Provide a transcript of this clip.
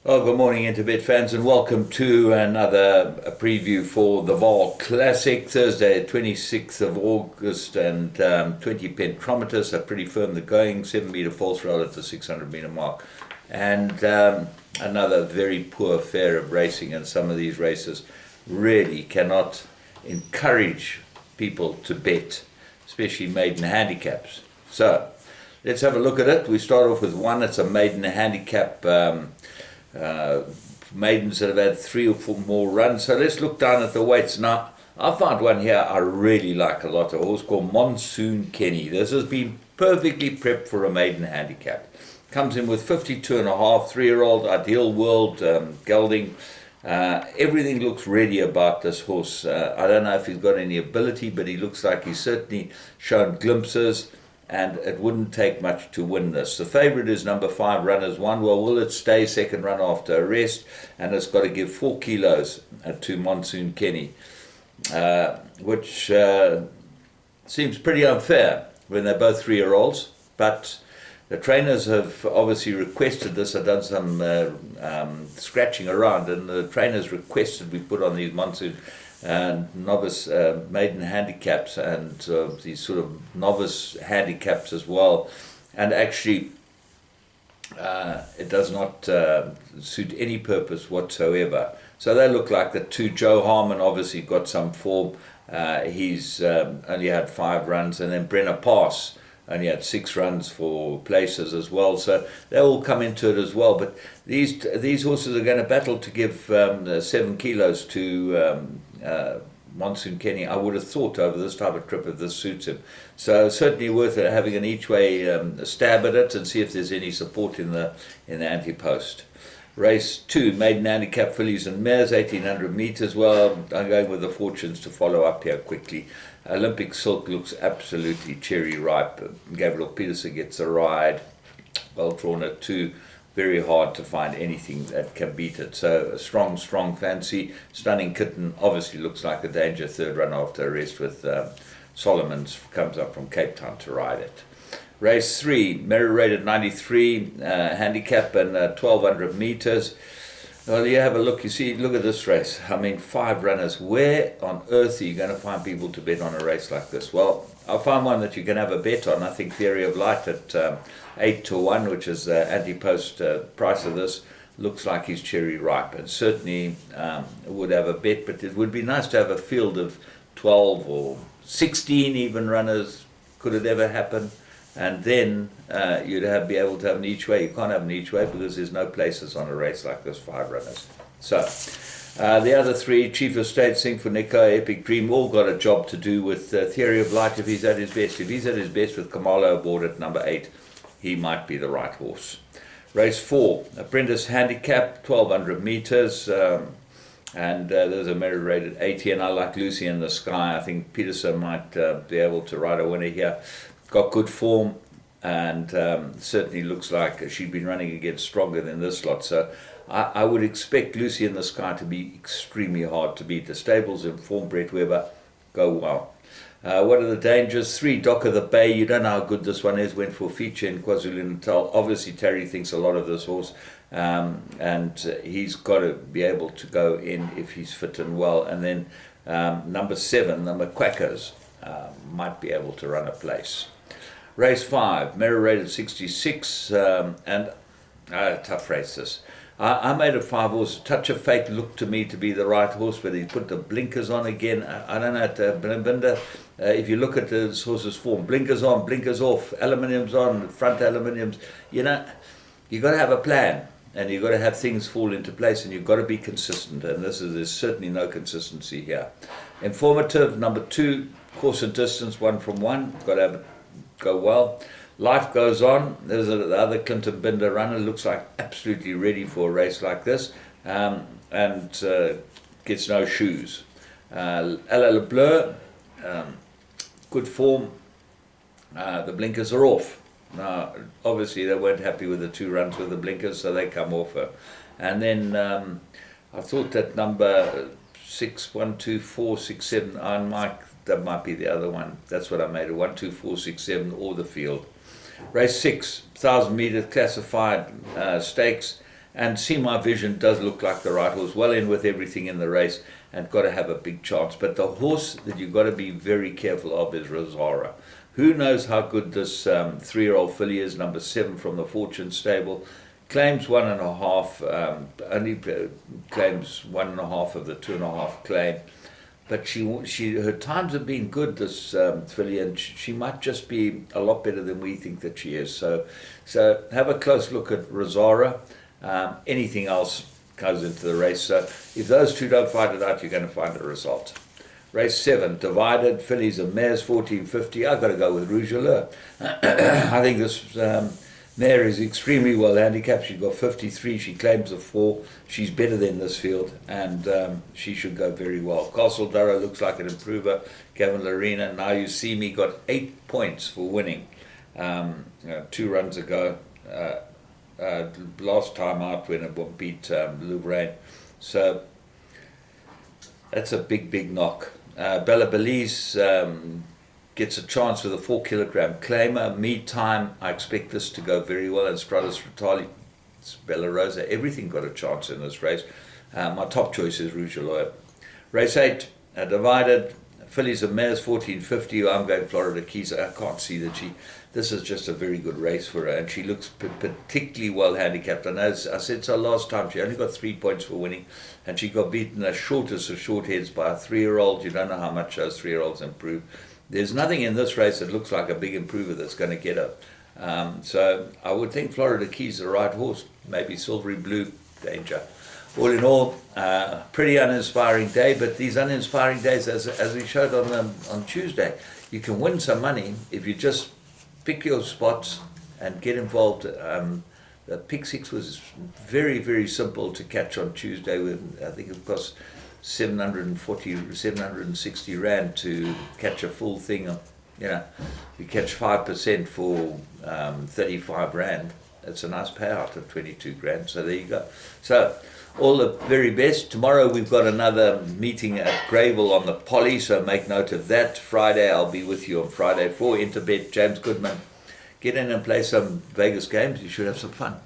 Oh, good morning, Interbet fans, and welcome to another preview for the Vaal Classic, Thursday, 26th of August, and 20 pentrometers are pretty firm. The going 7-meter false roll at the 600-meter mark, and another very poor fare of racing. And some of these races really cannot encourage people to bet, especially maiden handicaps. So let's have a look at it. We start off with one. It's a maiden handicap. Maidens that have had 3 or 4 more runs. So let's look down at the weights. Now, I found one here I really like a lot, a horse called Monsoon Kenny. This has been perfectly prepped for a maiden handicap. Comes in with 52.5, 3-year-old, ideal world, gelding. Everything looks ready about this horse. I don't know if he's got any ability, but he looks like he's certainly shown glimpses, and it wouldn't take much to win this. The favourite is number 5, Runners One. Well, will it stay second run after a rest? And it's got to give 4 kilos to Monsoon Kenny, which seems pretty unfair when they're both 3-year-olds. But the trainers have obviously requested this. I've done some scratching around, and the trainers requested we put on these Monsoon novice maiden handicaps and these sort of novice handicaps as well, and actually it does not suit any purpose whatsoever. So they look like the two. Joe Harmon obviously got some form. He's only had 5 runs, and then Brenner Pass only had 6 runs for places as well. So they all come into it as well. But these horses are going to battle to give 7 kilos to Monsoon Kenny, I would have thought, over this type of trip, if this suits him. So certainly worth having an each way stab at it and see if there's any support in the anti-post. Race 2, maiden handicap fillies and mares, 1800 meters. Well, I'm going with the fortunes to follow up here quickly. Olympic Silk looks absolutely cherry ripe. Gabriel Peterson gets a ride. Well drawn at 2. Very hard to find anything that can beat it. So a strong fancy. Stunning Kitten obviously looks like a danger. 3rd run after a rest with Solomon's comes up from Cape Town to ride it. Race 3, merit rated 93, handicap and 1200 meters. Well, you have a look. You see, look at this race. I mean, 5 runners. Where on earth are you going to find people to bet on a race like this? Well, I found one that you can have a bet on. I think Theory of Light at 8 to 1, which is the anti-post price of this, looks like he's cherry ripe, and certainly would have a bet. But it would be nice to have a field of 12 or 16 even runners. Could it ever happen? And then you'd be able to have an each way. You can't have an each way because there's no places on a race like this, 5 runners. So the other 3, Chief of State, Sing for Nico, Epic Dream, all got a job to do with Theory of Light if he's at his best. If he's at his best with Kamalo aboard at number 8, he might be the right horse. Race 4, Apprentice Handicap, 1200 meters. And there's a merit rated 80, and I like Lucy in the Sky. I think Peterson might be able to ride a winner here. Got good form, and certainly looks like she'd been running against stronger than this lot. So I would expect Lucy in the Sky to be extremely hard to beat. The stables in form, Brett Weber, go well. What are the dangers? 3, Dock of the Bay. You don't know how good this one is. Went for a feature in KwaZulu-Natal. Obviously, Terry thinks a lot of this horse, and he's got to be able to go in if he's fit and well. And then number 7, the McQuackers, might be able to run a place. Race 5, merit rated 66, and tough race this. I made a 5 horse. Touch of Fate looked to me to be the right horse, but he put the blinkers on again. I don't know, Binder, if you look at this horse's form, blinkers on, blinkers off, aluminiums on, front aluminiums, you know, you've got to have a plan, and you've got to have things fall into place, and you've got to be consistent, and there's certainly no consistency here. Informative, number 2, course and distance, 1 from 1, got to have it go well. Life Goes On. There's the other Clinton Binder runner, looks like absolutely ready for a race like this, and gets no shoes. Ella Le Bleu, good form. The blinkers are off. Now, obviously they weren't happy with the 2 runs with the blinkers, so they come off her. And then I thought that number 6, 1, 2, 4, 6, 7, Iron Mike, that might be the other one. That's what I made it, 1, 2, 4, 6, 7, or the field. Race 6, 1,000 meters classified stakes, And See My Vision does look like the right horse, well in with everything in the race, and got to have a big chance. But the horse that you've got to be very careful of is Rosara. Who knows how good this 3-year-old filly is, number 7 from the Fortune stable. Claims 1.5, only claims 1.5 of the 2.5 claim. But her times have been good, this filly, and she might just be a lot better than we think that she is. So have a close look at Rosara. Anything else goes into the race. So if those two don't fight it out, you're going to find a result. Race 7, divided, fillies and mares, 1450. I've got to go with Rouge Allure. I think this mare is extremely well handicapped. She's got 53. She claims a 4. She's better than this field, and she should go very well. Castle Durrow looks like an improver. Gavin Lorena, Now You See Me, got 8 points for winning 2 runs ago. Last time out when it beat Louvrain. So that's a big knock. Bella Belize gets a chance with a 4 kilogram claimer. Meantime, I expect this to go very well. And Stratus Rotali, Bella Rosa, everything got a chance in this race. My top choice is Rouge Allure. Race 8, divided, fillies and mares, 1450. I'm going Florida Keys. I can't see that this is just a very good race for her, and she looks particularly well handicapped. And as I said so last time, she only got 3 points for winning, and she got beaten as shortest of short heads by a 3-year-old. You don't know how much those 3-year-olds improve. There's nothing in this race that looks like a big improver that's going to get her. So I would think Florida Keys is the right horse, maybe Silvery Blue danger. All in all, pretty uninspiring day, but these uninspiring days, as we showed on Tuesday, you can win some money if you just pick your spots and get involved. The pick 6 was very simple to catch on Tuesday. With I think it cost 760 rand to catch a full thing. You catch 5% for 35 rand. It's a nice payout of 22 grand. So there you go. So all the very best. Tomorrow we've got another meeting at Greyville on the Poly, so make note of that. Friday I'll be with you on Friday for Interbet. James Goodman. Get in and play some Vegas games. You should have some fun.